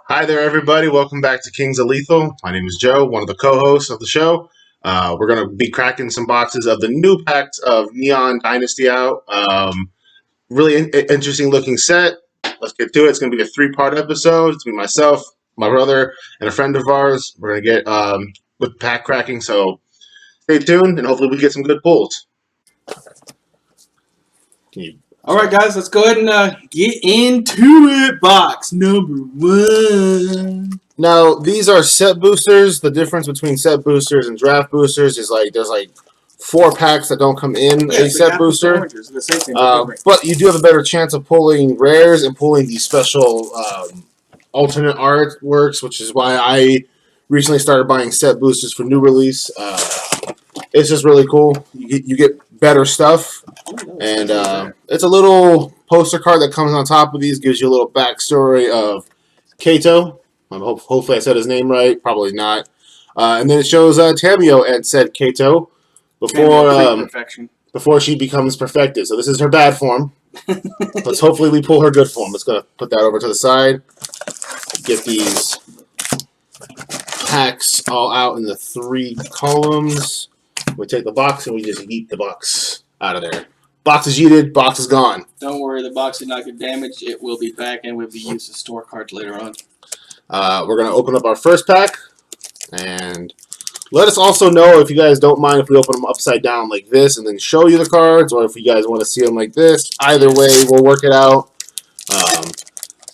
Hi there, everybody. Welcome back to Kings of Lethal. My name is Joe, one of the co-hosts of the show. We're going to be cracking some boxes of the new packs of Neon Dynasty out. Really interesting looking set. Let's get to it. It's going to be a three-part episode. It's going to be myself, my brother, and a friend of ours. We're going to get with pack cracking, so stay tuned, and hopefully we get some good pulls. All right, guys, let's go ahead and get into it. Box number one. Now, these are set boosters. The difference between set boosters and draft boosters is there's 4 packs that don't come in a set booster. But you do have a better chance of pulling rares and pulling these special alternate artworks, which is why I recently started buying set boosters for new release. It's just really cool. You get better stuff. And it's a little poster card that comes on top of these, gives you a little backstory of Kato. Hopefully I said his name right. Probably not. And then it shows Tamio and said Kato before she becomes perfected. So this is her bad form. Let's hopefully we pull her good form. Let's go put that over to the side. Get these packs all out in the 3 columns. We take the box and we just yeet the box out of there. Box is yeeted, box is gone. Don't worry, the box did not get damaged. It will be back and will be used to store cards later on. We're going to open up our first pack. And let us also know if you guys don't mind if we open them upside down like this and then show you the cards, or if you guys want to see them like this. Either way, we'll work it out.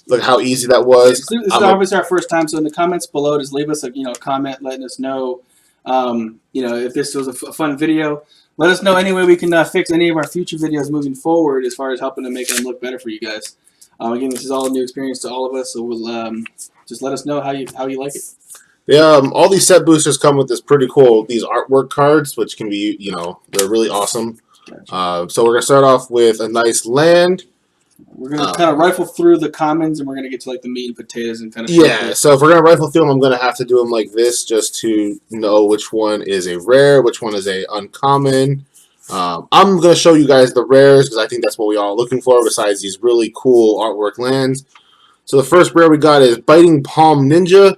Look how easy that was. This is obviously our first time, so in the comments below, just leave us a comment letting us know if this was a fun video. Let us know any way we can fix any of our future videos moving forward as far as helping to make them look better for you guys. Again, this is all a new experience to all of us, so we'll just let us know how you like it. Yeah, all these set boosters come with these artwork cards, which can be, they're really awesome. Gotcha. So we're going to start off with a nice land. We're going to kind of rifle through the commons, and we're going to get to the meat and potatoes and kind of. Yeah, so if we're going to rifle through them, I'm going to have to do them like this just to know which one is a rare, which one is a uncommon. I'm going to show you guys the rares because I think that's what we all are looking for besides these really cool artwork lands. So the first rare we got is Biting Palm Ninja.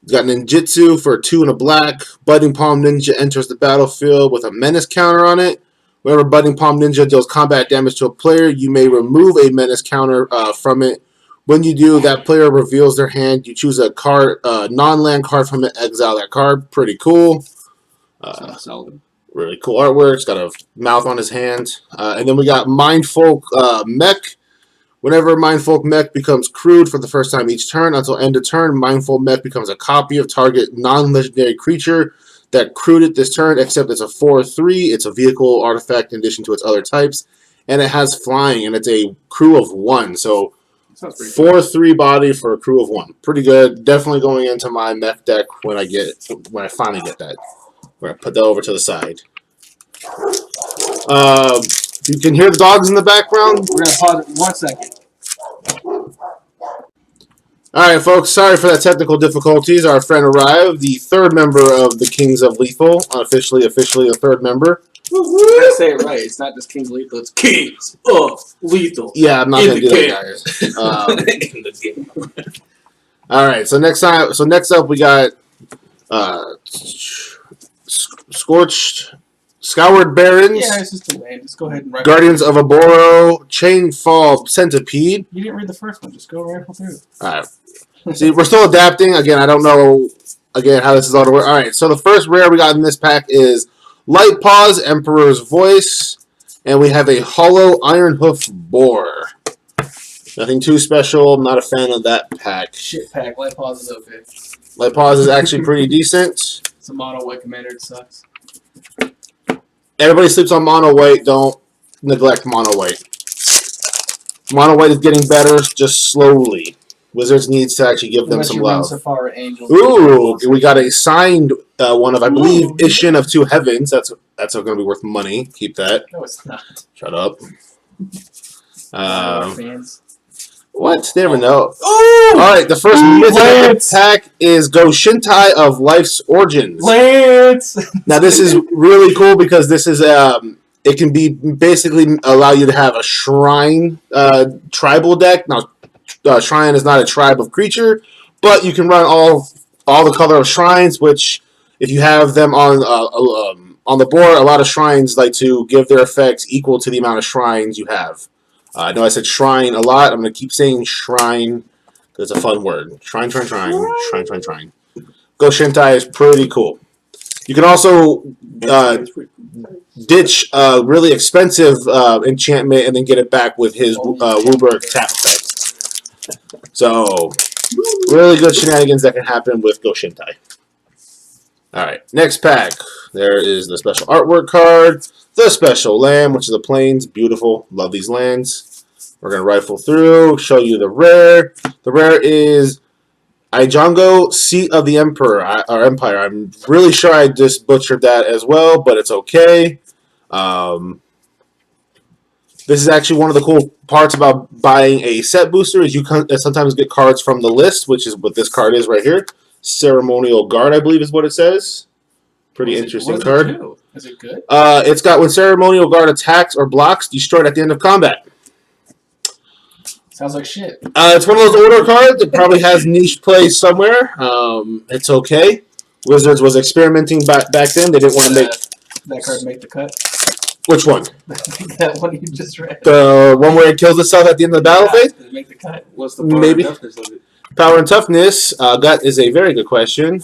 It's got ninjutsu for 2 and a black. Biting Palm Ninja enters the battlefield with a menace counter on it. Whenever Biting Palm Ninja deals combat damage to a player, you may remove a menace counter from it. When you do, that player reveals their hand. You choose a card, non-land card from it, exile that card. Pretty cool. Solid. Really cool artwork. It's got a mouth on his hand. And then we got Mindfolk Mech. Whenever Mindfolk Mech becomes crewed for the first time each turn, until end of turn, Mindfolk Mech becomes a copy of target non-legendary creature that crewed it this turn, except it's a 4/3. It's a vehicle artifact in addition to its other types, and it has flying, and it's a crew of 1. So 4/3 body for a crew of 1. Pretty good. Definitely going into my mech deck when I finally get that. We're gonna put that over to the side. You can hear the dogs in the background. We're gonna pause it 1 second. Alright, folks, sorry for that technical difficulties. Our friend arrived, the 3rd member of the Kings of Lethal. Officially a 3rd member. You gotta say it right. It's not just Kings of Lethal, it's Kings of Lethal. Yeah, I'm not going to do that, guys. Alright, so next up we got Scoured Barons. Yeah, it's just a land. Just go ahead and write. Guardians of Aboro, Chainfall Centipede. You didn't read the first one. Just go rifle through. Alright. See, we're still adapting. Again, I don't know how this is all to work. Alright, so the first rare we got in this pack is Light Paws, Emperor's Voice, and we have a Hollow Iron Hoof Boar. Nothing too special. I'm not a fan of that pack. Shit pack. Light Paws is okay. Light Paws is actually pretty decent. It's a mono white commander. It sucks. Everybody sleeps on mono white. Don't neglect mono white. Mono white is getting better, just slowly. Wizards needs to actually give them some love. Ooh, we got a signed one of, I believe, Ishin of 2 Heavens. That's going to be worth money. Keep that. No, it's not. Shut up. Fans. What? They never know. Ooh! Alright, the first mythic pack is Go Shintai of Life's Origins. Lance! Now, this is really cool because this is, it can be basically allow you to have a shrine tribal deck. Now, shrine is not a tribe of creature, but you can run all the color of shrines, which if you have them on the board, a lot of shrines like to give their effects equal to the amount of shrines you have. I know I said shrine a lot. I'm going to keep saying shrine because it's a fun word. Shrine. Go Shintai is pretty cool. You can also ditch a really expensive enchantment and then get it back with his Wooburg tap effect. So, really good shenanigans that can happen with Go Shintai. Alright, next pack. There is the special artwork card, the special land, which is the plains. Beautiful. Love these lands. We're going to rifle through, show you the rare. The rare is Ijongo, Seat of the Emperor, or Empire. I'm really sure I just butchered that as well, but it's okay. This is actually one of the cool parts about buying a set booster is you can sometimes get cards from the list, which is what this card is right here. Ceremonial Guard, I believe is what it says. Pretty interesting card. Is it good? It's got when Ceremonial Guard attacks or blocks, destroyed at the end of combat. Sounds like shit. It's one of those order cards. It probably has niche play somewhere. It's okay. Wizards was experimenting back then. They didn't want to make that card make the cut. Which one? That one you just read. The one where it kills itself at the end of the battle phase? Did it make the cut? What's the power and toughness of it? Power and toughness. That is a very good question.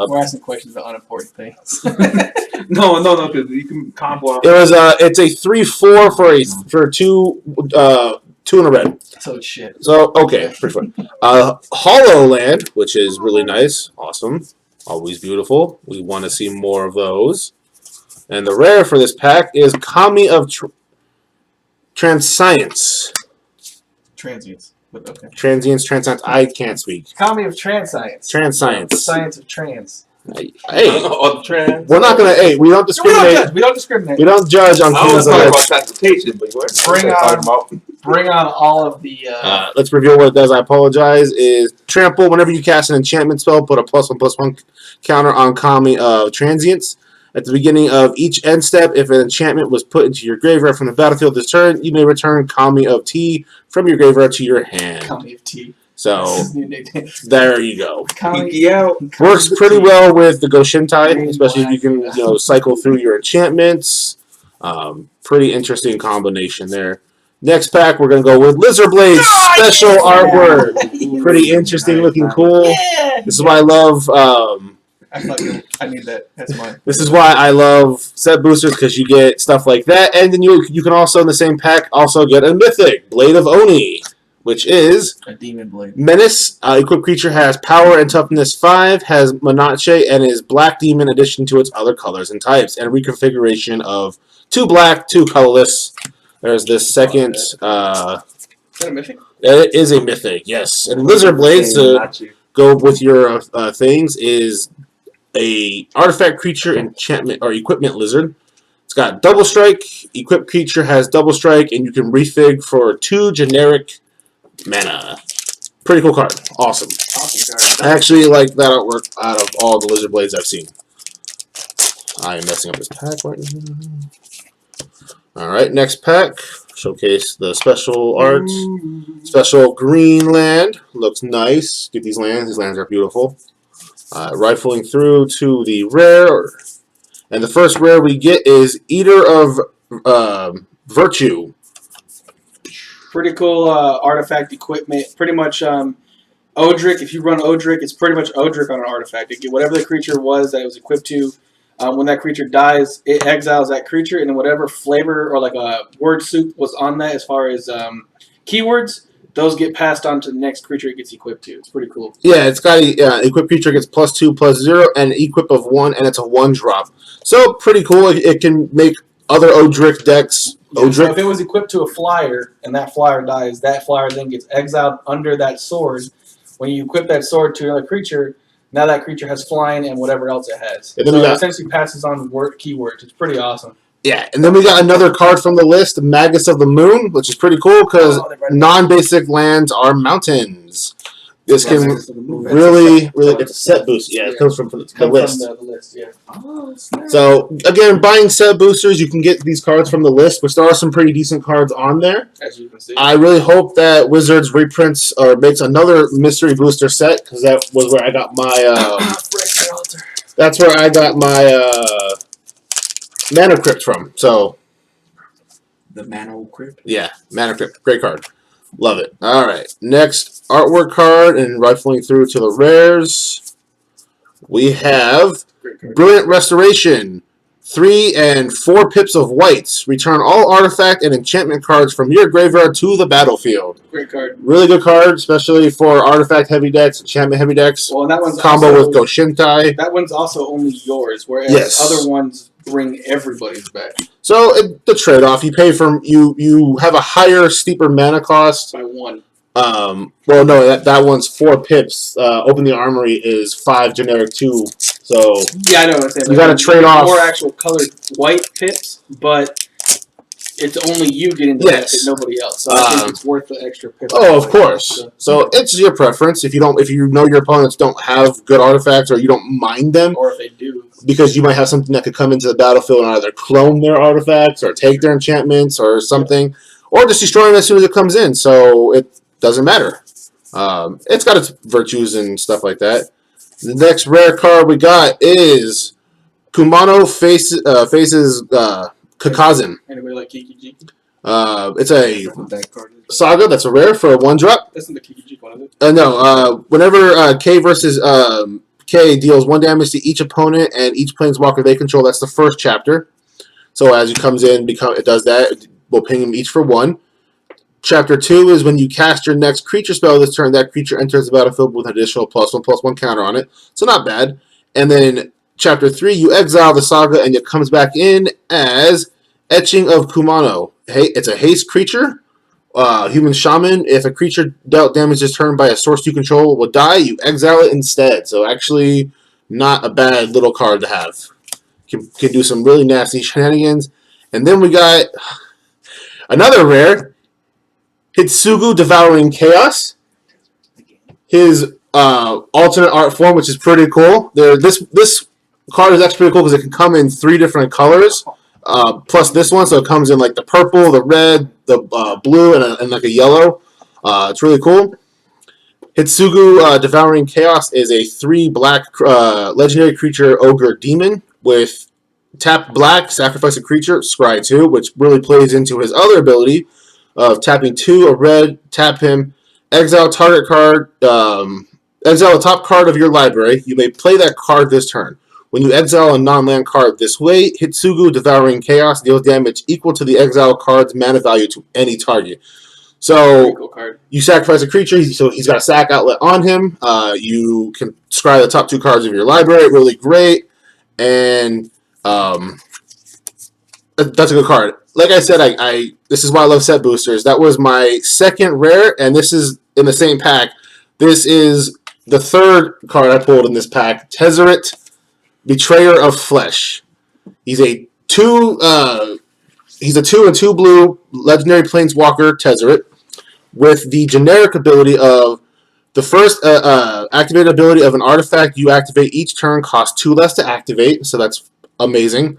We're asking questions about unimportant things. No, because you can combo. It's a 3/4 for two in a red. So it's shit. So okay, pretty fun. Hollow Land, which is really nice, awesome, always beautiful. We want to see more of those. And the rare for this pack is Kami of Transience. Transience. But okay. Transience. I can't speak. Kami of Transience. Transience. The science of trans. Hey, We're not gonna. Hey, we don't discriminate. We don't discriminate. We don't judge on I was things talking like about transportation, but bring on all of the. let's review what it does. I apologize. Is trample whenever you cast an enchantment spell, put a +1/+1 counter on Kami of Transience. At the beginning of each end step, if an enchantment was put into your graveyard from the battlefield this turn, you may return Kami of Tea from your graveyard to your hand. Kami of Tea. So, there you go. Pinky out. Works pretty well with the Go Shintai, especially if you can cycle through your enchantments. Pretty interesting combination there. Next pack, we're going to go with Lizard Blade special artwork. Pretty interesting looking, cool. This is why I love... I need that. That's mine. This is why I love set boosters, because you get stuff like that, and then you can also in the same pack also get a mythic Blade of Oni, which is a demon blade. Menace. Equipped creature has power and toughness 5, has Menace, and is black demon addition to its other colors and types, and reconfiguration of 2 black, 2 colorless. There's this second. Is that a mythic? It is a mythic, yes. And Lizard Blades to go with your things is a artifact creature enchantment or equipment lizard. It's got double strike. Equipped creature has double strike, and you can refig for 2 generic mana. Pretty cool card. Awesome. I actually like that artwork out of all the Lizard Blades I've seen. I am messing up this pack right now. Alright, next pack. Showcase the special art. Special green land. Looks nice. Get these lands. These lands are beautiful. Rifling through to the rare. And the first rare we get is Eater of Virtue. Pretty cool artifact equipment. Pretty much Odric. If you run Odric, it's pretty much Odric on an artifact. You get whatever the creature was that it was equipped to. When that creature dies, it exiles that creature, and then whatever flavor or like a word soup was on that as far as keywords, those get passed on to the next creature it gets equipped to. It's pretty cool. Yeah, it's got a equipped creature gets +2/+0 and an equip of 1, and it's a 1-drop. So pretty cool. It can make other Odric decks. Yeah, so if it was equipped to a flyer and that flyer dies, that flyer then gets exiled under that sword. When you equip that sword to another creature, now that creature has flying and whatever else it has. And so it essentially passes on keywords. It's pretty awesome. Yeah, and then we got another card from the list, Magus of the Moon, which is pretty cool because non-basic lands are mountains. This can really, it's a set booster. Yeah, it comes from the list. From the list, yeah. Oh, snap. So, again, buying set boosters, you can get these cards from the list, which there are some pretty decent cards on there. As you can see. I really hope that Wizards reprints or makes another mystery booster set, because that was where I got my, that's where I got my, Mana Crypt from. So, The Mana Crypt? yeah, Mana Crypt. Great card. Love it. All right. Next artwork card, and rifling through to the rares, we have Brilliant Restoration. 3 and 4 pips of whites. Return all artifact and enchantment cards from your graveyard to the battlefield. Great card. Really good card, especially for artifact heavy decks, enchantment heavy decks. Well, that one's combo also, with Goshintai. That one's also only yours, whereas Yes. other ones bring everybody's back So the trade-off, you pay for you have a higher, steeper mana cost. by 1. Well, no, that one's 4 pips. Open the Armory is 5 generic 2. So Yeah, I know what I'm saying. you got to trade off. More actual colored white pips, but it's only you getting the Yes. benefit, nobody else. So I think it's worth the extra pip. Oh, of course. So it's your preference. If you know your opponents don't have good artifacts or you don't mind them, Or if they do. because you might have something that could come into the battlefield and either clone their artifacts or take their enchantments or something, or just destroy them as soon as it comes in. So it doesn't matter. It's got its virtues and stuff like that. The next rare card we got is Kumano faces Kakazin. Anybody like Kiki Jiki? It's a That card is. saga that's a rare for a 1-drop. That's not the Kiki Jiki one, is it? No, whenever K versus K deals 1 damage to each opponent and each planeswalker they control, that's the first chapter. So as he comes in, it does that. We'll ping them each for 1. Chapter 2 is when you cast your next creature spell this turn, that creature enters the battlefield with an additional +1/+1 counter on it. So not bad. And then Chapter 3, you exile the saga and it comes back in as Etching of Kumano. Hey, it's a haste creature. Human Shaman. If a creature dealt damage this turn by a source you control will die, you exile it instead. So actually not a bad little card to have. Can do some really nasty shenanigans. And then we got another rare, Hitsugu Devouring Chaos. His alternate art form, which is pretty cool. This card is actually pretty cool because it can come in 3 different colors. Plus this one, so it comes in like the purple, the red, the blue, and like a yellow. It's really cool. Hitsugu Devouring Chaos is a 3 black legendary creature ogre demon with tap black, sacrifice a creature, scry 2, which really plays into his other ability of tapping 2, a red, tap him, exile target card, exile the top card of your library. You may play that card this turn. When you exile a non-land card this way, Hitsugu Devouring Chaos deals damage equal to the exile card's mana value to any target. So Cool card. you sacrifice a creature, so he's got a sack outlet on him. You can scry the top 2 cards of your library. Really great. And that's a good card. Like I said, this is why I love set boosters. That was my second rare, and this is in the same pack. This is the 3rd card I pulled in this pack. Tezzeret, Betrayer of Flesh. He's a 2 and 2 blue legendary planeswalker Tezzeret with the generic ability of the first activated ability of an artifact you activate each turn costs 2 less to activate, so that's amazing.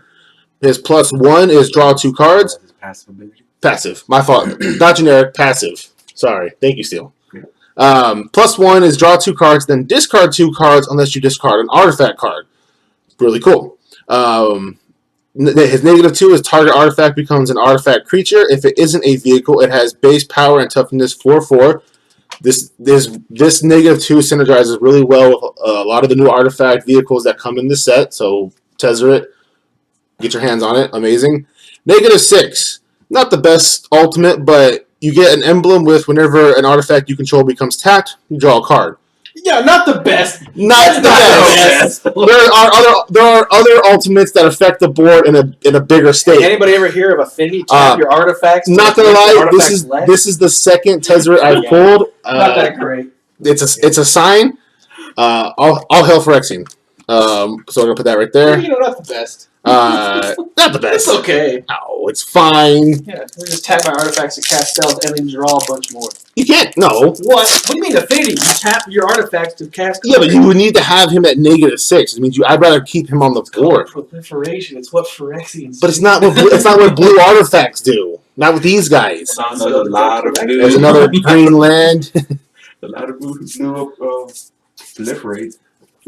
His +1 is draw 2 cards. Passive ability. Passive. My fault. Not generic. Passive. Sorry. Thank you, Steel. +1 is draw 2 cards, then discard 2 cards unless you discard an artifact card. Really cool. His -2 is target artifact becomes an artifact creature. If it isn't a vehicle, it has base power and toughness 4/4. This -2 synergizes really well with a lot of the new artifact vehicles that come in this set. So Tezzeret, get your hands on it. Amazing. -6. Not the best ultimate, but you get an emblem with whenever an artifact you control becomes tapped, you draw a card. Yeah, not the best. Not the best. There are other ultimates that affect the board in a bigger state. Anybody ever hear of Affinity? Tap your artifacts. Not gonna lie, this is the second Tezzeret I've pulled. Not that great. It's a sign. All hail Phyrexian. So I'm gonna put that right there. Not the best. Not the best. It's okay. No, it's fine. Yeah, we just tap my artifacts to cast spells and then draw a bunch more. You can't. No. What? What do you mean affinity? You tap your artifacts to cast. Yeah, but you would need to have him at -6. It means I'd rather keep him on the board. Proliferation. It's what Phyrexians. But it's not what blue artifacts do. Not with these guys. Sounds like a lot of blue. There's another green land. A lot of blue proliferate.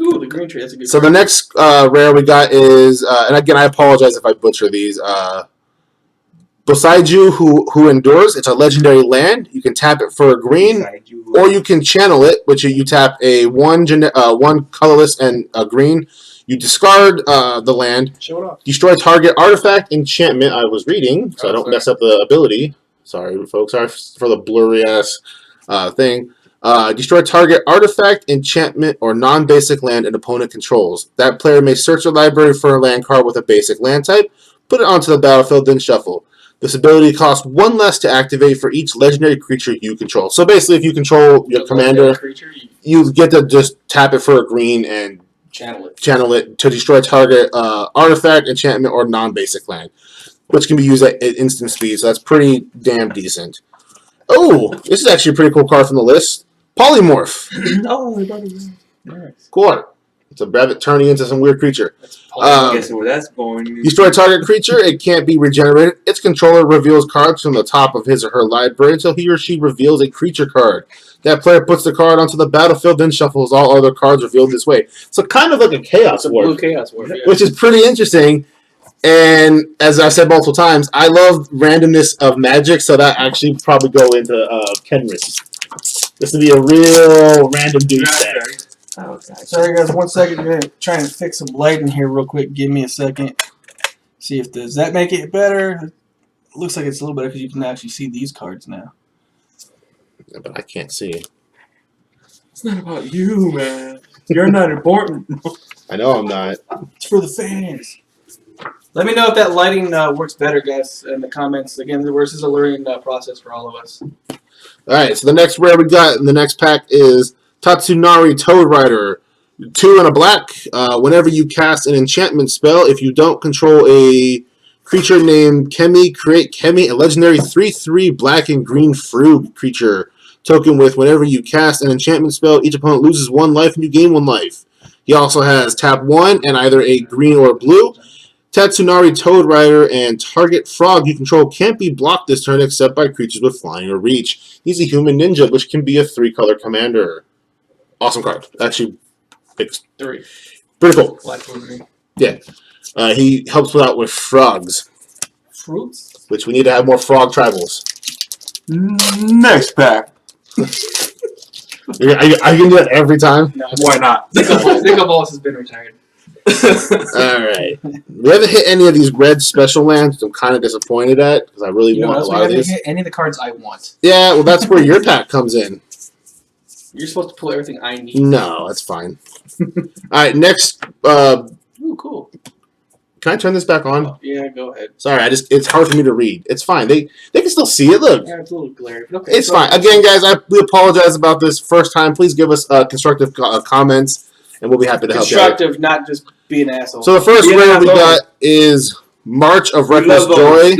Ooh, the green tree. That's a good. So the next rare we got is, and again, I apologize if I butcher these. Bosaiju, who endures. It's a legendary land. You can tap it for a green, or you can channel it, which you tap a one colorless and a green. You discard the land. Show it off. Destroy target artifact, enchantment. I was reading, so I don't mess up the ability. Sorry, folks. Sorry for the blurry ass thing. Destroy target artifact, enchantment, or non-basic land an opponent controls. That player may search the library for a land card with a basic land type, put it onto the battlefield, then shuffle. This ability costs 1 less to activate for each legendary creature you control. So basically, if you control your commander, creature, you get to just tap it for a green and channel it to destroy target artifact, enchantment, or non-basic land, which can be used at instant speed. So that's pretty damn decent. Oh, this is actually a pretty cool card from the list. Polymorph. Oh, nice. Cool art. It's a rabbit turning into some weird creature. I'm guessing where that's going. Destroy target creature. It can't be regenerated. Its controller reveals cards from the top of his or her library until he or she reveals a creature card. That player puts the card onto the battlefield, then shuffles all other cards revealed this way. So kind of like a Chaos Warp. Blue Chaos Warp, yeah. Which is pretty interesting. And as I've said multiple times, I love randomness of Magic, so that actually probably go into Kenris. This would be a real random dude deck. Sorry guys, 1 second. I'm gonna try and fix some lighting here real quick. Give me a second. See if does that make it better? It looks like it's a little better because you can actually see these cards now. Yeah, but I can't see. It's not about you, man. You're not important. I know I'm not. It's for the fans. Let me know if that lighting works better, guys, in the comments. Again, this is a learning process for all of us. Alright, so the next rare we got in the next pack is Tatsunari Toad Rider. 2 and a black. Whenever you cast an enchantment spell, if you don't control a creature named Kemi, create Kemi, a legendary 3/3 black and green Frug creature. Token with whenever you cast an enchantment spell, each opponent loses 1 life and you gain 1 life. He also has tap 1 and either a green or a blue. Tatsunari Toad Rider and target frog you control can't be blocked this turn except by creatures with flying or reach. He's a human ninja, which can be a 3-color commander. Awesome card. Actually, it's 3. pretty cool. Black, blue, green. Yeah. He helps out with frogs, Fruits? which we need to have more frog tribals. Next pack. Are you going to do that every time? No, Why not? Nickel Balls has been retired. Alright. We haven't hit any of these red special lands, which I'm kind of disappointed at, because I really want a lot of these. Hit any of the cards I want. Yeah, well, that's where your pack comes in. You're supposed to pull everything I need. No, that's fine. Alright, next. Ooh, cool. Can I turn this back on? Oh, yeah, go ahead. Sorry, it's hard for me to read. It's fine. They can still see it. Look. Yeah, it's a little glare. Okay, It's fine. Again, guys, we apologize about this first time. Please give us constructive comments, and we'll be happy to help you out. Constructive, not just be an asshole. So the first rare we got is March of Reckless Joy.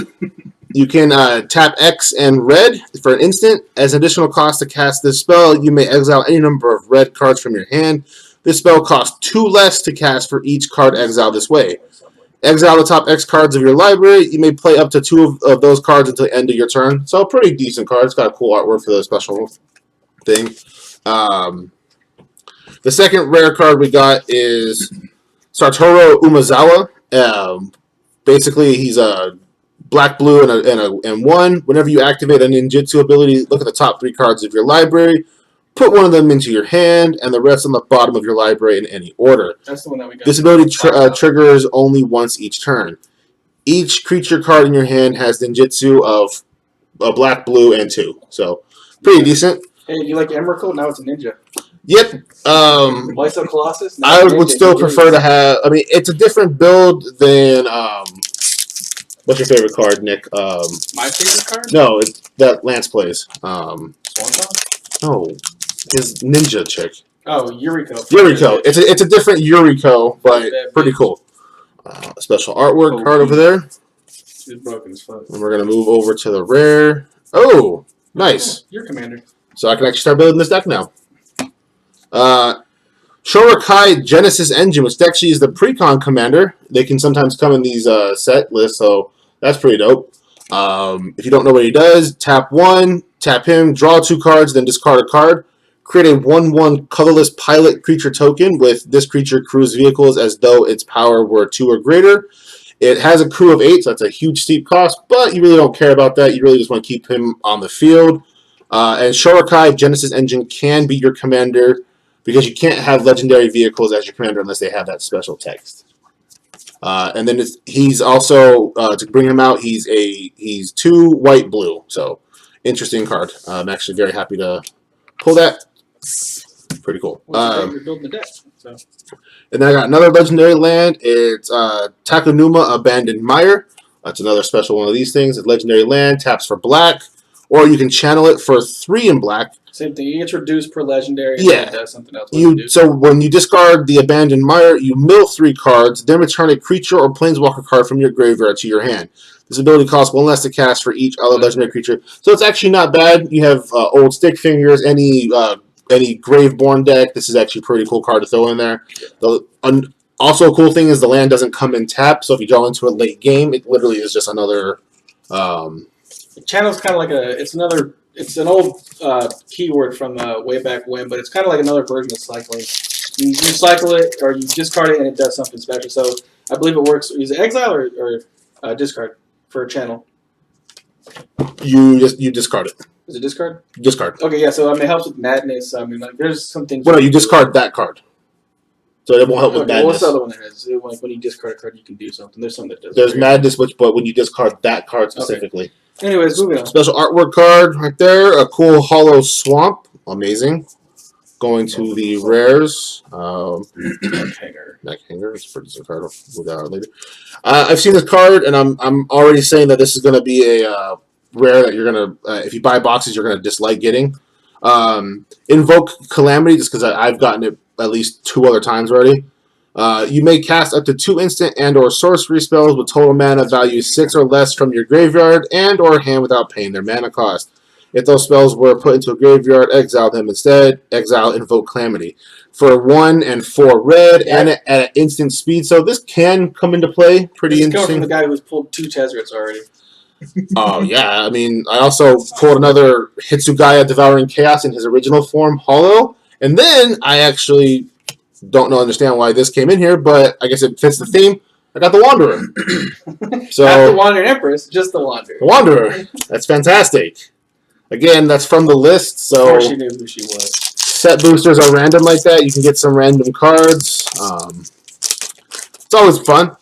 You can tap X and red for an instant. As an additional cost to cast this spell, you may exile any number of red cards from your hand. This spell costs 2 less to cast for each card exiled this way. Exile the top X cards of your library. You may play up to 2 of those cards until the end of your turn. So a pretty decent card. It's got a cool artwork for the special thing. The second rare card we got is Satoru Umezawa. Basically, he's a black, blue, and 1. Whenever you activate a ninjutsu ability, look at the top 3 cards of your library. Put 1 of them into your hand, and the rest on the bottom of your library in any order. That's the one that we got. This ability triggers only once each turn. Each creature card in your hand has ninjutsu of a black, blue, and 2. So, pretty decent. Hey, you like Emrakul? Now it's a ninja. Yep. Lyso Colossus? I would still prefer to have... I mean, it's a different build than... what's your favorite card, Nick? My favorite card? No, it's that Lance plays. Swan Song? No. His ninja chick. Oh, Yuriko. Yuriko. It's a different Yuriko, but pretty cool. Special artwork Oh, card over there. She's broken as fuck. And we're going to move over to the rare. Oh, nice. Oh, your commander. So I can actually start building this deck now. Shorakai Genesis Engine, which actually is the Precon commander. They can sometimes come in these set lists, so that's pretty dope. If you don't know what he does, tap 1, tap him, draw 2 cards, then discard a card. Create a 1/1 colorless pilot creature token with this creature cruise vehicles as though its power were 2 or greater. It has a crew of 8, so that's a huge steep cost, but you really don't care about that. You really just want to keep him on the field. And Shorakai Genesis Engine can be your commander because you can't have legendary vehicles as your commander unless they have that special text. And then he's also, to bring him out, he's 2 white-blue, so interesting card. I'm actually very happy to pull that. Pretty cool. You're building the deck. So. And then I got another legendary land. It's Takunuma Abandoned Mire. That's another special one of these things. It's legendary land, taps for black, or you can channel it for 3 in black. Same thing. You introduce per legendary. And Yeah. it does something else. So when you discard the Abandoned Mire, you mill 3 cards, then return a creature or planeswalker card from your graveyard to your hand. This ability costs 1 less to cast for each other legendary creature. So it's actually not bad. You have old Stick Fingers, any Graveborn deck. This is actually a pretty cool card to throw in there. Also, a cool thing is the land doesn't come in tap, so if you draw into a late game, it literally is just another. Channel's kind of like it's an old keyword from way back when, but it's kind of like another version of cycling. You cycle it, or you discard it, and it does something special. So I believe it works. Is it exile or discard for a channel? You discard it. Is it discard? Discard. Okay, yeah. So I mean, it helps with madness. I mean, like there's some things. Well, no, you discard that card. So it won't help with madness. What's the other one that has? Like when you discard a card, you can do something. There's something that does. There's madness, but when you discard that card specifically. Okay. Anyways, moving on. Special artwork card right there. A cool hollow swamp. Amazing. Going to the rares. Neck hanger. It's a pretty decent card. We'll get out later. I've seen this card, and I'm already saying that this is going to be a rare that you're going to, if you buy boxes, you're going to dislike getting. Invoke Calamity, just because I've gotten it at least 2 other times already. You may cast up to 2 instant and or sorcery spells with total mana value 6 or less from your graveyard and or hand without paying their mana cost. If those spells were put into a graveyard, exile them instead. Exile Invoke Calamity. For 1 and 4 red and at an instant speed. So this can come into play. Pretty interesting. Coming from the guy who's pulled 2 Tezzerets already. Oh, yeah. I mean, I also pulled another Hitsugaya Devouring Chaos in his original form, Hollow. And then I actually don't understand why this came in here, but I guess it fits the theme. I got the Wanderer. So not the Wandering Empress, just the Wanderer. The Wanderer. That's fantastic. Again, that's from the list, so of course she knew who she was. Set boosters are random like that. You can get some random cards. It's always fun.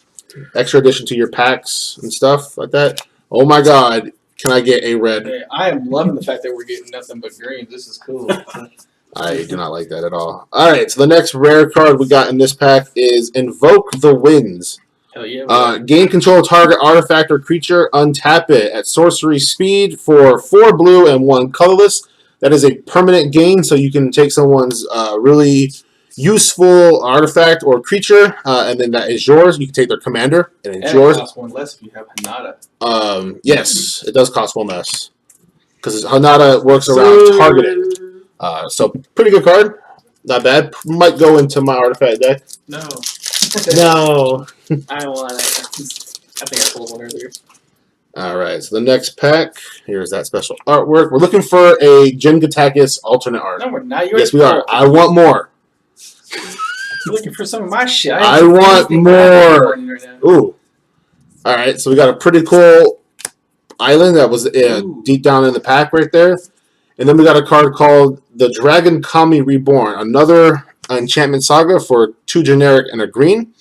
Extra addition to your packs and stuff like that. Oh my god, can I get a red? Hey, I am loving the fact that we're getting nothing but greens. This is cool. I do not like that at all. Alright, so the next rare card we got in this pack is Invoke the Winds. Hell yeah. Gain control of target artifact or creature, untap it at sorcery speed for 4 blue and 1 colorless. That is a permanent gain, so you can take someone's really useful artifact or creature, and then that is yours. You can take their commander, and it's yours. It costs 1 less if you have Hanada. Yes, it does cost 1 less. Because Hanada works around targeted. So, pretty good card. Not bad. Might go into my artifact deck. No. No. I don't want it. I think I pulled one earlier. Alright, so the next pack, here's that special artwork. We're looking for a Gengatakis alternate art. No, we're not. Yes, we are. I want more. You're looking for some of my shit. I want more. Ooh. Alright, so we got a pretty cool island that was deep down in the pack right there. And then we got a card called the Dragon Kami Reborn. Another enchantment saga for 2 generic and a green.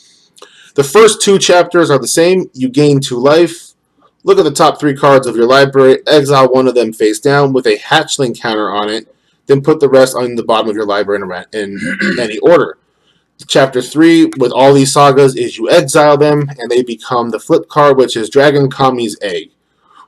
The first 2 chapters are the same. You gain 2 life. Look at the top 3 cards of your library. Exile 1 of them face down with a hatchling counter on it. Then put the rest on the bottom of your library in any order. Chapter 3 with all these sagas is you exile them and they become the flip card, which is Dragon Kami's Egg,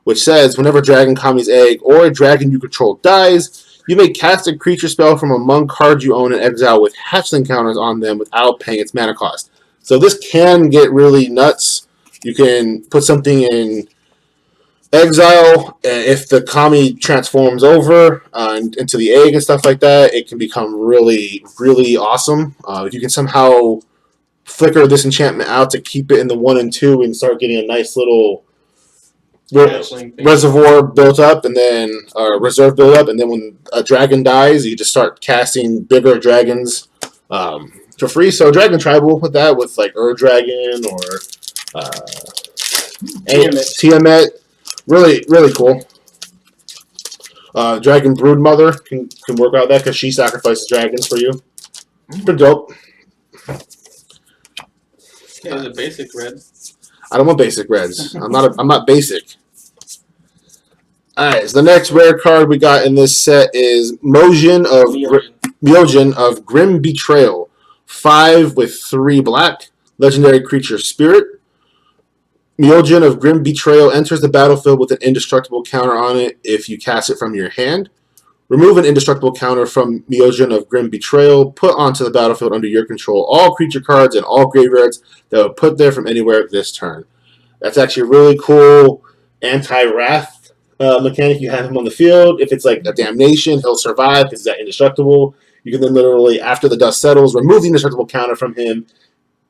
which says whenever Dragon Kami's Egg or a dragon you control dies, you may cast a creature spell from among cards you own and exile with hatchling counters on them without paying its mana cost. So this can get really nuts. You can put something in exile. If the Kami transforms over into the egg and stuff like that, it can become really, really awesome. If you can somehow flicker this enchantment out to keep it in the 1 and 2 and start getting a nice little reservoir built up, and then reserve build up, and then when a dragon dies, you just start casting bigger dragons for free. So Dragon Tribal with that, with like Dragon or Tiamat, really, really cool. Dragon Broodmother can work out that because she sacrifices dragons for you. Pretty dope. Yeah, there's a basic red. I don't want basic reds. I'm not basic. Alright, so the next rare card we got in this set is Myojin of Grim Betrayal. 5 with 3 black. Legendary creature Spirit. Myojin of Grim Betrayal enters the battlefield with an indestructible counter on it if you cast it from your hand. Remove an indestructible counter from Myojin of Grim Betrayal. Put onto the battlefield under your control all creature cards and all graveyards that were put there from anywhere this turn. That's actually a really cool anti-wrath mechanic. You have him on the field. If it's like a damnation, he'll survive because he's that indestructible. You can then literally, after the dust settles, remove the indestructible counter from him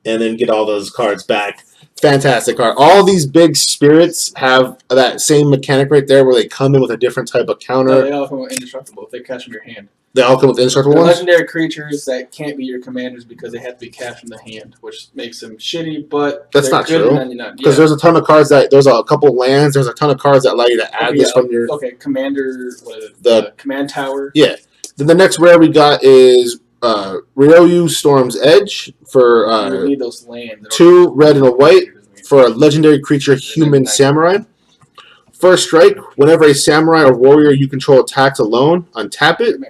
and then get all those cards back. Fantastic card. All these big spirits have that same mechanic right there where they come in with a different type of counter. They all come with indestructible if they catch from your hand. They all come with indestructible They're ones? legendary creatures that can't be your commanders because they have to be cast from the hand, which makes them shitty, but that's not true. Because there's a ton of cards that, there's a couple lands, there's a ton of cards that allow you to add this from your... Okay, commander, what is it? The command tower. Yeah. Then the next rare we got is Ryoyu Storm's Edge for you need those lands. 2 red and a white for a legendary creature Human Samurai. First strike, whenever a samurai or warrior you control attacks alone, untap it.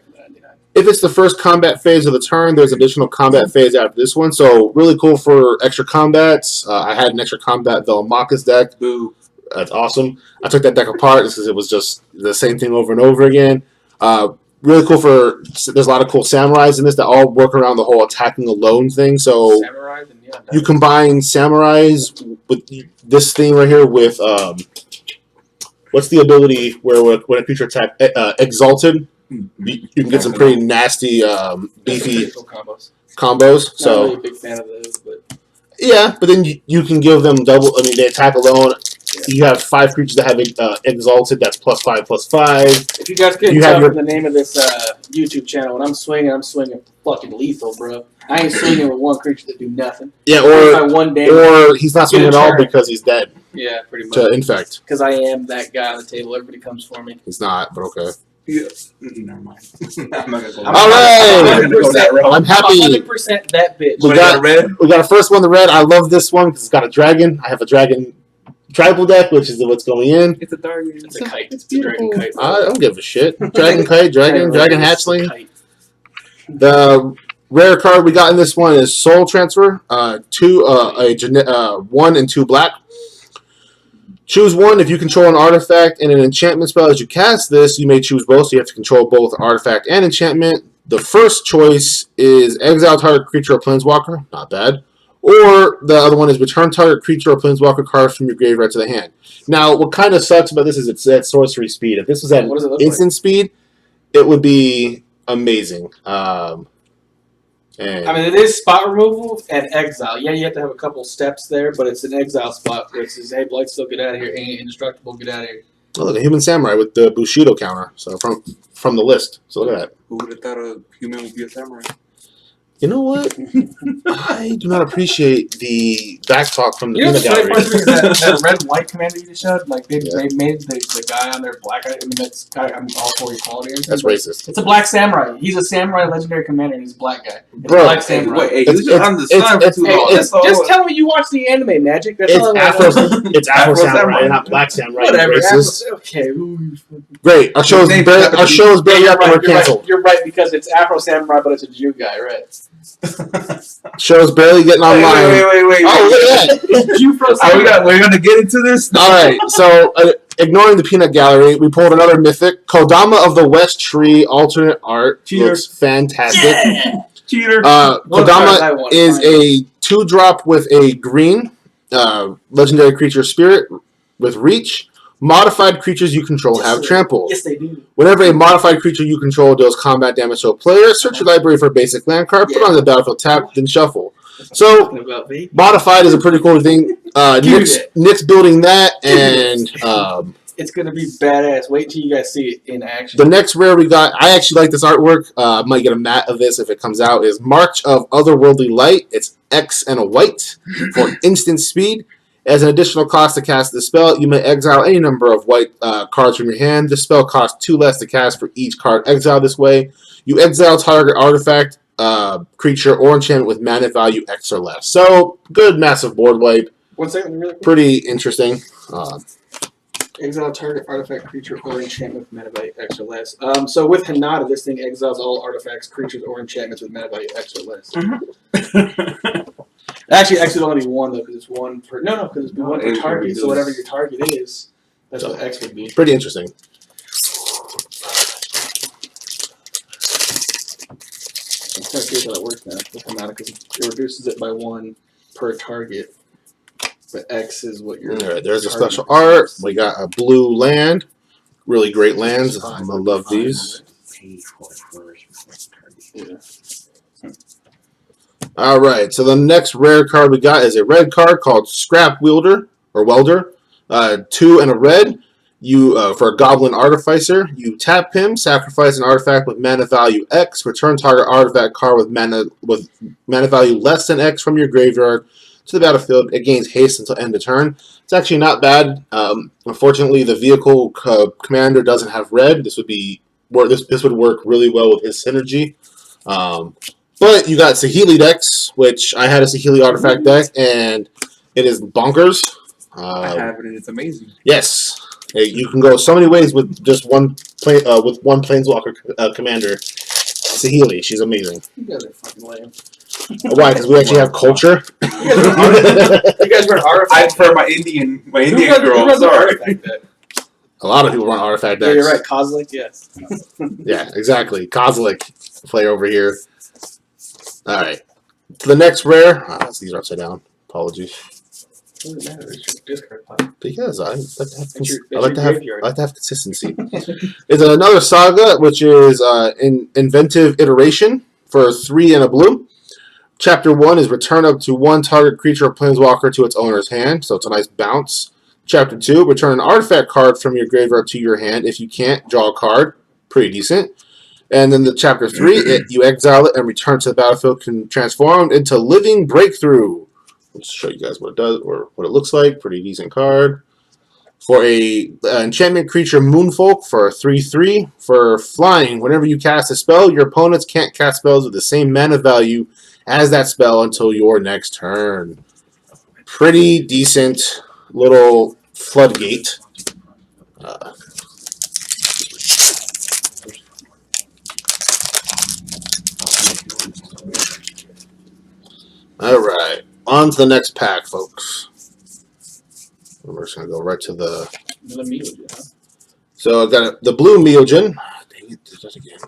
If it's the first combat phase of the turn, there's additional combat phase after this one. So really cool for extra combats. I had an extra combat Velomachus deck. Boo. That's awesome. I took that deck apart because it was just the same thing over and over again. Really cool for, there's a lot of cool samurais in this that all work around the whole attacking alone thing. So you combine samurais with this thing right here with, what's the ability where when a creature attack Exalted? You can get some pretty nasty, beefy combos. So, not really a big fan of those, but yeah, but then you can give them double. I mean, they attack alone. Yeah. You have 5 creatures that have Exalted. That's +5/+5. If you guys couldn't tell from the name of this YouTube channel, when I'm swinging fucking lethal, bro. I ain't swinging with one creature that do nothing. Yeah, or he's not swinging at all because he's dead. Yeah, pretty much. To infect. Because I am that guy on the table. Everybody comes for me. He's not, but okay. Yeah. Never mind. I'm not gonna go. All right, I'm happy. 100% that bitch. We got a first one, the red. I love this one because it's got a dragon. I have a dragon tribal deck, which is what's going in. It's a dragon. It's a kite. It's a dragon kite. I don't give a shit. Dragon kite, dragon hatchling. The rare card we got in this one is Soul Transfer. 1 and 2 black. Choose one. If you control an artifact and an enchantment spell as you cast this, you may choose both, so you have to control both artifact and enchantment. The first choice is exile target creature or planeswalker. Not bad. Or the other one is return target creature or planeswalker card from your graveyard to the hand. Now, what kind of sucks about this is it's at sorcery speed. If this was at instant speed, it would be amazing. I mean, it is spot removal and exile. Yeah, you have to have a couple steps there, but it's an exile spot where it says, hey, Blightsteel, get out of here. Ain't indestructible, get out of here. Oh, look, a Human Samurai with the Bushido counter. So from the list. So look at that. Who would have thought a human would be a samurai? You know what? I do not appreciate the back talk from the peanut gallery. that red and white commander you just showed, like they made the guy on their black. I mean, that's guy. I'm all for equality. That's racist. It's a black samurai. He's a samurai legendary commander, and he's a black guy. It's Bro, a black samurai. Just tell me you watch the anime, Magic. That's it's Afro samurai, not black samurai. Whatever. Okay. Great. Our show is barely up and we're canceled. You're right because it's Afro samurai, but it's a Jew guy, right? Show's barely getting online. Wait. Oh, look at that. We're gonna get into this. All right. So, ignoring the peanut gallery, we pulled another mythic. Kodama of the West Tree alternate art. Cheater. Looks fantastic. Yeah. Cheater. Kodama is a 2-drop with a green legendary creature spirit with reach. Modified creatures you control have trample. Yes, they do. Whenever a modified creature you control deals combat damage to a player, search your library for a basic land card, put it on the battlefield, tap, then shuffle. So, modified is a pretty cool thing. Nick's building that, and it's gonna be badass. Wait till you guys see it in action. The next rare we got, I actually like this artwork. I might get a mat of this if it comes out, is March of Otherworldly Light. It's X and a white for instant speed. As an additional cost to cast the spell, you may exile any number of white cards from your hand. The spell costs 2 less to cast for each card exiled this way. You exile target artifact, creature, or enchantment with mana value X or less. So, good massive board wipe. 1 second, really quick. Pretty interesting. Exile target artifact, creature, or enchantment with mana value X or less. So with Hinata, this thing exiles all artifacts, creatures, or enchantments with mana value X or less. Actually, X would only be 1 though, because it's 1 per. No, because it's 1 per target. So whatever your target is, that's what X would be. Pretty interesting. I'm kind of curious how that works now with Hinata, because it reduces it by 1 per target. But X is what you're. All right, there's a special art. We got a blue land. Really great lands. I love these. Yeah. All right, so the next rare card we got is a red card called Scrap Wielder or Welder. 2 and a red. You for a Goblin Artificer, you tap him, sacrifice an artifact with mana value X, return target artifact card with mana value less than X from your graveyard to the battlefield. It gains haste until end of turn. It's actually not bad. Unfortunately, the vehicle commander doesn't have red. This would work really well with his synergy. But you got Saheeli decks, which I had a Saheeli artifact deck, and it is bonkers. I have it, and it's amazing. Yes, you can go so many ways with just one planeswalker commander. Saheeli, she's amazing. You guys are fucking lame. Why? Because we actually have culture. You guys run artifact. For my Indian girl. Sorry. A lot of people run artifact decks. Yeah, you're right. Kozilek, yes. Yeah, exactly. Kozilek player over here. All right. To the next rare. These are upside down. Apologies. What does it matter? It's your discard pile. Because I like Like to have consistency. It's another saga, which is inventive iteration for 3 and a blue. Chapter 1 is return up to 1 target creature or planeswalker to its owner's hand, so it's a nice bounce. Chapter 2, return an artifact card from your graveyard to your hand. If you can't, draw a card. Pretty decent. And then the Chapter 3, you exile it and return to the battlefield, can transform into Living Breakthrough. Let's show you guys what it does or what it looks like. Pretty decent card. For a enchantment creature, Moonfolk, for a 3/3 for flying. Whenever you cast a spell, your opponents can't cast spells with the same mana value as that spell until your next turn. Pretty decent little floodgate. All right, on to the next pack, folks. We're just gonna go right to the. So I got the blue Meogen. Dang it, did that again.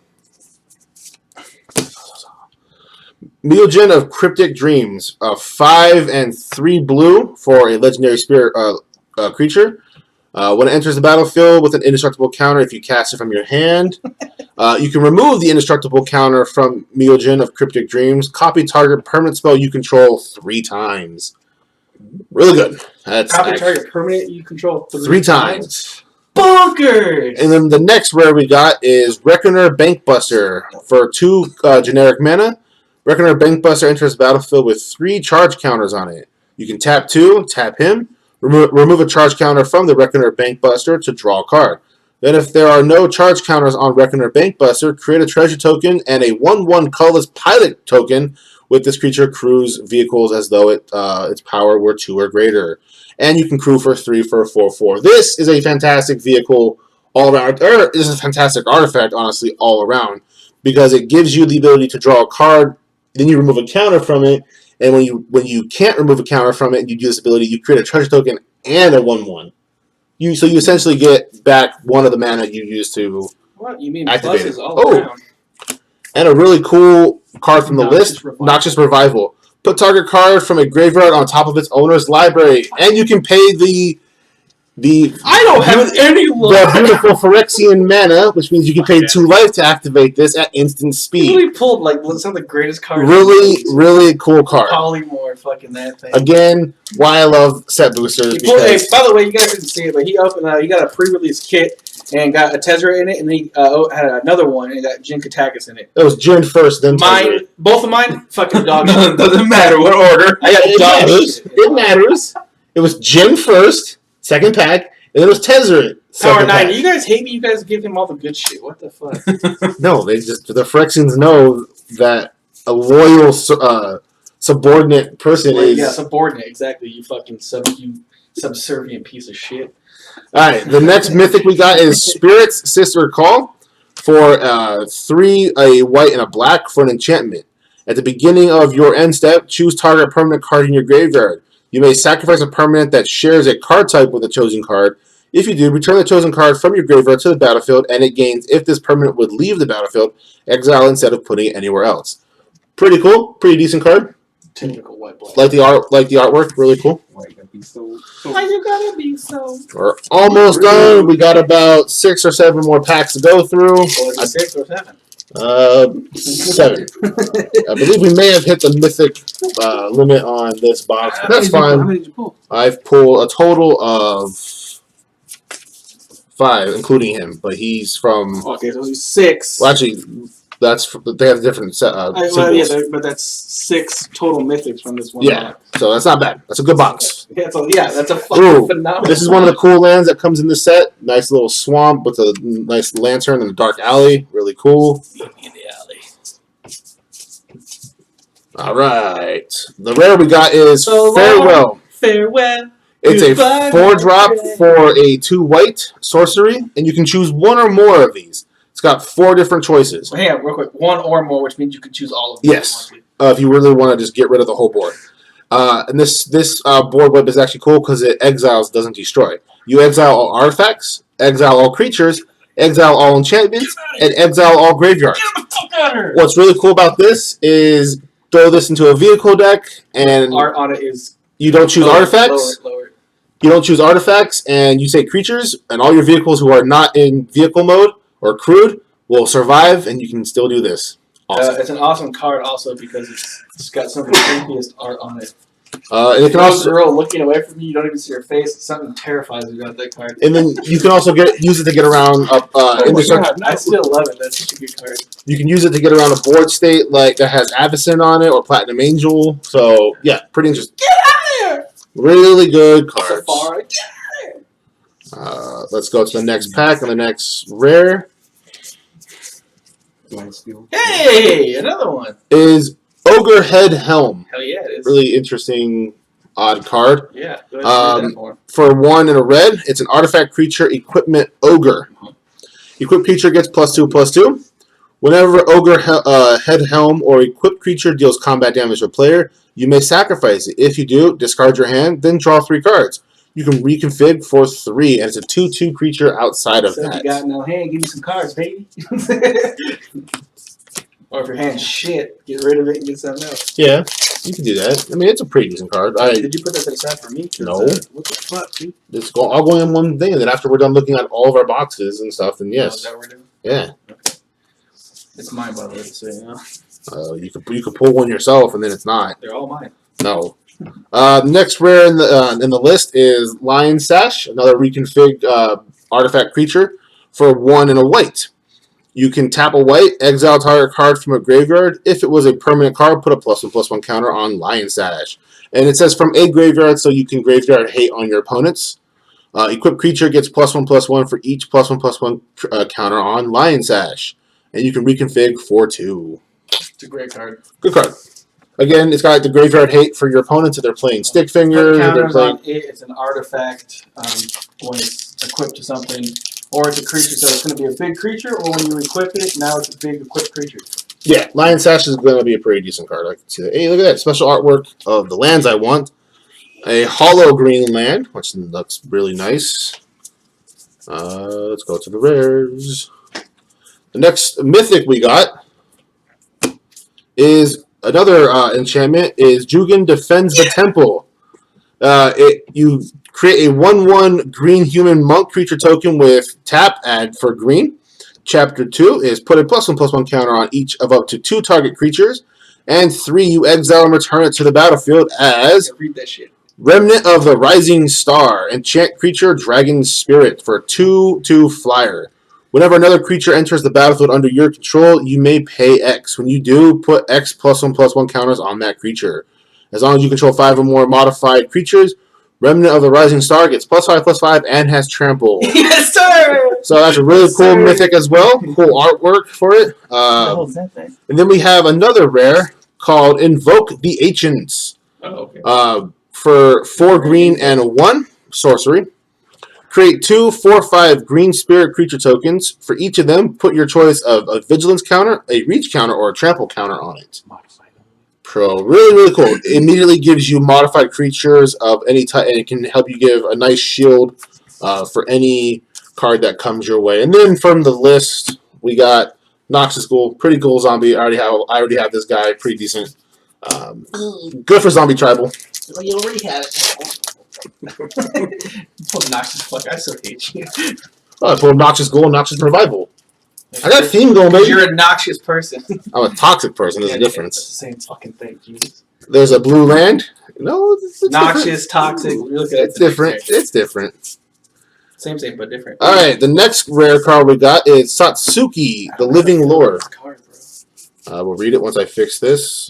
Meogen of Cryptic Dreams, 5 and 3 blue for a legendary spirit creature. When it enters the battlefield with an indestructible counter, if you cast it from your hand, you can remove the indestructible counter from Meogen of Cryptic Dreams. Copy target permanent spell you control 3 times. Really good. That's copy target permanent you control 3 times. Bonkers! And then the next rare we got is Reckoner Bankbuster for 2 generic mana. Reckoner Bankbuster enters the battlefield with 3 charge counters on it. You can tap 2, tap him, remove a charge counter from the Reckoner Bankbuster to draw a card. Then if there are no charge counters on Reckoner Bankbuster, create a treasure token and a 1/1 colorless pilot token with this creature cruise vehicles as though its power were 2 or greater. And you can crew for 3 for a 4/4. This is a fantastic vehicle all around, or this is a fantastic artifact, honestly, all around, because it gives you the ability to draw a card, then you remove a counter from it, and when you can't remove a counter from it and you do this ability, you create a treasure token and a 1/1. So you essentially get back 1 of the mana you used to what? You mean activate pluses it. all around? And a really cool card from the list, Noxious Revival. Put target card from a graveyard on top of its owner's library, and you can pay the I don't have any luck. the beautiful Phyrexian mana, which means you can pay 2 life to activate this at instant speed. We pulled like some of the greatest cards. Really cool card. Polymorph, fucking that thing. Again, why I love set boosters. Hey, by the way, you guys didn't see it, but he opened. He got a pre-release kit and got a Tezzeret in it, and he had another one and got Jin Katakis in it. It was Jin first, then mine. Both of mine, fucking dog shit. Doesn't matter what order. I got dog shit. It matters. It was Jin first, second pack, and then it was Tezzeret. Power 9. You guys hate me. You guys give him all the good shit. What the fuck? No, the Phyrexians know that a loyal subordinate person is. Yeah, subordinate. Exactly. You fucking subservient piece of shit. All right, the next mythic we got is Spirit's Sister Call for 3, a white and a black for an enchantment. At the beginning of your end step, choose target permanent card in your graveyard. You may sacrifice a permanent that shares a card type with the chosen card. If you do, return the chosen card from your graveyard to the battlefield, and it gains if this permanent would leave the battlefield, exile instead of putting it anywhere else. Pretty cool, pretty decent card. Typical white black. Like the artwork, really cool. Why you gotta be so? We're almost done. We got about 6 or 7 more packs to go through. 6 or 7? 7. I believe we may have hit the mythic limit on this box, but that's fine. How many did you pull? I've pulled a total of 5, including him, but he's from. Okay, so he's 6. Well, actually, they have different symbols. Yeah, but that's 6 total mythics from this one. Yeah, so that's not bad. That's a good box. Yeah, that's a fucking phenomenal. This is one of the cool lands that comes in the set. Nice little swamp with a nice lantern and a dark alley. Really cool. In the alley. All right. The rare we got is So Farewell. Farewell. It's Goodbye, a 4-drop my friend. for a 2 white sorcery, and you can choose 1 or more of these. It's got 4 different choices. Hang on, real quick. 1 or more, which means you can choose all of them. Yes. If you really want to just get rid of the whole board. And this board web is actually cool because it exiles, doesn't destroy. You exile all artifacts, exile all creatures, exile all enchantments, and exile all graveyards. What's really cool about this is throw this into a vehicle deck, and Art on it is. you don't choose artifacts. Lower. You don't choose artifacts, and you say creatures, and all your vehicles who are not in vehicle mode or crewed will survive, and you can still do this. Awesome. It's an awesome card also because it's got some of the creepiest art on it. And it can also girl looking away from you, you don't even see her face. Something terrifies you about that card. and then you can also use it to get around I still love it. That's such a good card. You can use it to get around a board state like that has Avacyn on it or Platinum Angel. So yeah, pretty interesting. Get out of there! Really good cards. Safari, get out of there! Let's go to the next pack and the next rare Hey, another one. is Ogre Head Helm. Hell yeah, it is. Really interesting, odd card. Yeah. Go ahead and do that for him. For 1 and a red, it's an artifact creature equipment ogre. Equipped creature gets +2/+2. Whenever Ogre Head Helm or equipped creature deals combat damage to a player, you may sacrifice it. If you do, discard your hand, then draw 3 cards. You can reconfig for 3, and it's a 2/2 creature outside of So if that. you got no hand, give me some cards, baby. Or if your hand's shit, get rid of it and get something else. Yeah, you can do that. I mean, it's a pretty decent card. Did you put that to the side for me? No. What the fuck, dude? I'll go in one thing, and then after we're done looking at all of our boxes and stuff, then Oh, yes, is that what we're doing? yeah, Okay. It's mine, by the way, so you know. you could pull one yourself, and then it's not. They're all mine. No. Next rare in the list is Lion Sash, another reconfig artifact creature for 1 and a white. You can tap a white, exile target card from a graveyard. If it was a permanent card, put a +1/+1 counter on Lion Sash. And it says from a graveyard, so you can graveyard hate on your opponents. Equipped creature gets +1/+1 for each +1/+1 counter on Lion Sash. And you can reconfig for 2. It's a great card. Good card. Again, it's got the graveyard hate for your opponents if they're playing Stick Finger. They're Counters playing... on it. It's an artifact when it's equipped to something. Or it's a creature, so it's going to be a big creature. Or when you equip it, now it's a big equipped creature. Yeah, Lion Sash is going to be a pretty decent card. I can see that. Hey, look at that. Special artwork of the lands I want. A hollow green land, which looks really nice. Let's go to the rares. The next mythic we got is Another enchantment is Jugen Defends the Temple. You create a 1/1 green human monk creature token with tap, add for green. Chapter 2 is put a +1/+1 counter on each of up to 2 target creatures. And 3, you exile and return it to the battlefield as Read that shit. Remnant of the Rising Star. Enchant creature Dragon Spirit for 2/2 flyer. Whenever another creature enters the battlefield under your control, you may pay X. When you do, put X +1/+1 counters on that creature. As long as you control 5 or more modified creatures, Remnant of the Rising Star gets +5/+5 and has trample. Yes, sir. So that's a really Yes, cool sir. mythic as well. Cool artwork for it. What the hell is that thing? And then we have another rare called Invoke the Ancients. Oh, okay. For 4 green and a 1 sorcery. Create 2 4/5 green spirit creature tokens. For each of them, put your choice of a vigilance counter, a reach counter, or a trample counter on it. Pro, really cool. It immediately gives you modified creatures of any type, and it can help you give a nice shield for any card that comes your way. And then from the list, we got Noxious Ghoul, pretty cool zombie. I already have this guy, pretty decent. Good for zombie tribal. Well, you already had it. Obnoxious fuck! I so hate you. Oh, I pulled Noxious Ghoul and Noxious Revival. I got a theme going, baby. You're a noxious person. I'm a toxic person. There's a That's difference. the same fucking thing, Jesus. There's a blue land. No, it's Noxious, toxic. Look at It's different. It's different. Same, but different. All right, the next rare card we got is Satsuki, the Living Lore. We'll read it once I fix this.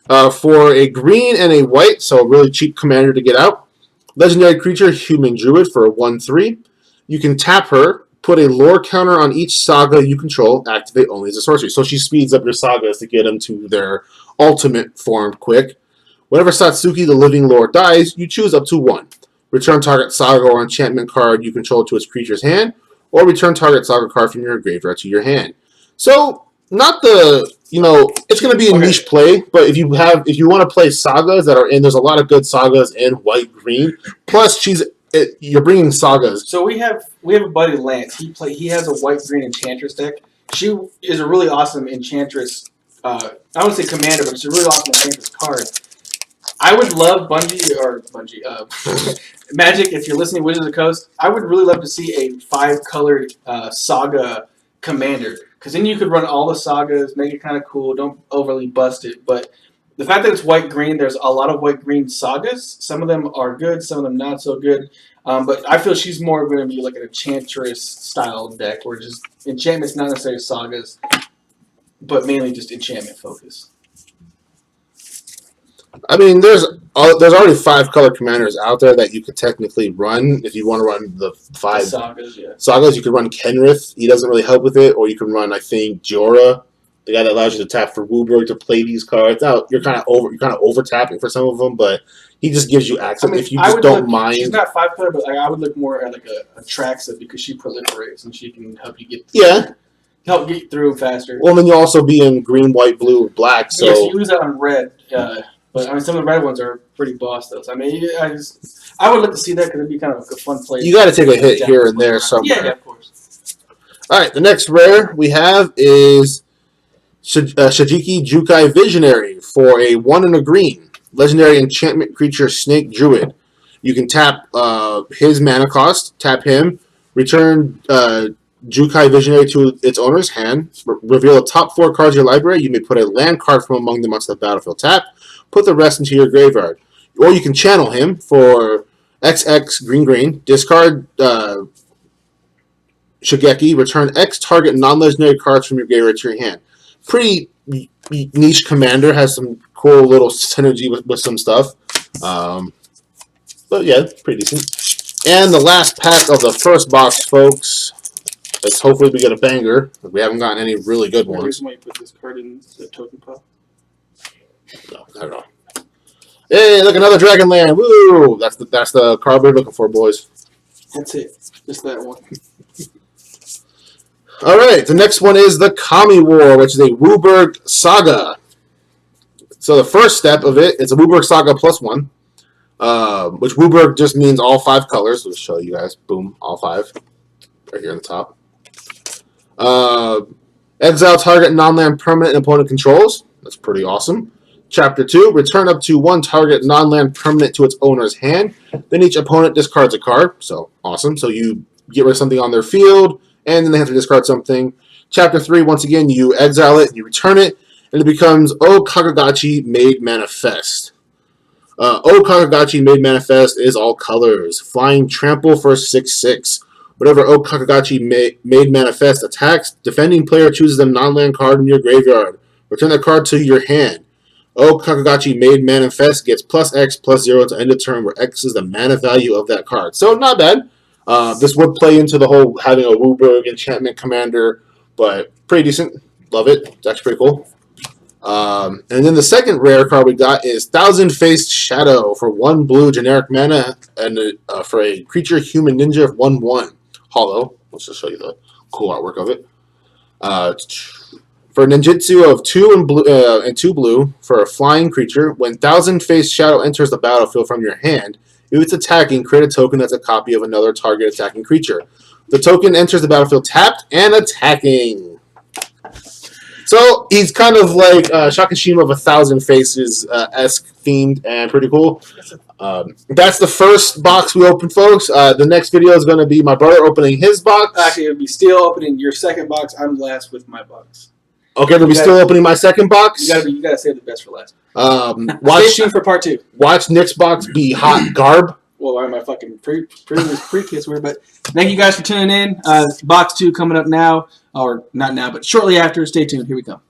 For a green and a white, so a really cheap commander to get out. Legendary creature, Human Druid for a 1/3. You can tap her, put a lore counter on each saga you control, activate only as a sorcery. So she speeds up your sagas to get them to their ultimate form quick. Whenever Satsuki, the Living Lore, dies, you choose up to 1. Return target saga or enchantment card you control to its creature's hand, or return target saga card from your graveyard to your hand. So, not the, it's going to be a niche play, but if you want to play sagas that are in, there's a lot of good sagas in white green. Plus, you're bringing sagas. So we have a buddy Lance. He has a white green enchantress deck. She is a really awesome enchantress. I wouldn't say commander, but it's a really awesome enchantress card. I would love Magic, if you're listening, Wizards of the Coast, I would really love to see a 5-colored saga commander. Because then you could run all the sagas, make it kind of cool, don't overly bust it. But the fact that it's white-green, there's a lot of white-green sagas. Some of them are good, some of them not so good. But I feel she's more going to be like an enchantress-style deck, where just enchantments, not necessarily sagas, but mainly just enchantment focus. I mean, there's already 5-color commanders out there that you could technically run if you want to run the 5 sagas. Yeah. Sagas. You could run Kenrith. He doesn't really help with it, or you can run, I think, Jorah, the guy that allows you to tap for Wooburg to play these cards. Now you're kind of over tapping for some of them, but he just gives you access if you just don't mind. She's not 5-color, but I would look more at like a Traxa because she proliferates and she can help you help get through faster. Well, then you'll also be in green, white, blue, black. So yes, you use that on red. But I mean, some of the red ones are pretty boss though. So, I mean, I would like to see that because it'd be kind of a fun play. You got to take a hit here and there somewhere. Yeah, of course. All right, the next rare we have is Shajiki Jukai Visionary for a 1 and a green. Legendary enchantment creature Snake Druid. You can tap his mana cost, tap him, return Jukai Visionary to its owner's hand, reveal the top 4 cards of your library. You may put a land card from among them onto the battlefield tap, put the rest into your graveyard. Or you can channel him for XX green, discard Shigeki, return X target non-legendary cards from your graveyard to your hand. Pretty niche commander, has some cool little synergy with some stuff. But yeah, pretty decent. And the last pack of the first box, folks. Let's hopefully we get a banger. We haven't gotten any really good ones. Reason why you put this card in the token pile? No, I don't know. Hey, look, another Dragonland. Woo! That's the card we're looking for, boys. That's it. Just that one. All right, the next one is the Kami War, which is a Wooburg Saga. So the first step of it is a Wooburg Saga +1, which Wooburg just means all 5 colors. I'll just show you guys. Boom, all 5. Right here on the top. Exile target non-land permanent and opponent controls. That's pretty awesome. Chapter 2, return up to 1 target non-land permanent to its owner's hand. Then each opponent discards a card. So, awesome. So you get rid of something on their field, and then they have to discard something. Chapter 3, once again, you exile it, and you return it, and it becomes O Kagagachi Made Manifest. O Kagagachi Made Manifest is all colors. Flying Trample for 6/6. Whatever O Kagagachi made manifest attacks, defending player chooses a non-land card in your graveyard. Return that card to your hand. O Kagagachi made manifest gets +X/+0 to end a turn, where X is the mana value of that card. So not bad. This would play into the whole having a Wooburg enchantment commander, but pretty decent. Love it. It's actually pretty cool. And then the second rare card we got is Thousand-Faced Shadow for 1 blue generic mana and for a creature human ninja of 1/1. Hollow. Let's just show you the cool artwork of it. For ninjutsu of 2 and 2 blue for a flying creature, when Thousand-Faced Shadow enters the battlefield from your hand, if it's attacking, create a token that's a copy of another target attacking creature. The token enters the battlefield tapped and attacking. So he's kind of like Shakashima of 1,000 Faces esque themed and pretty cool. That's the first box we opened, folks. The next video is going to be my brother opening his box. Actually, it'll be Steel opening your second box. I'm last with my box. Okay, it'll be Still opening my second box. You gotta save the best for last. Watch Stay tuned for part 2. Watch Nick's box be hot garb. Well, why am I fucking pre-kiss word? But thank you guys for tuning in. Box 2 coming up now, or not now, but shortly after. Stay tuned. Here we come.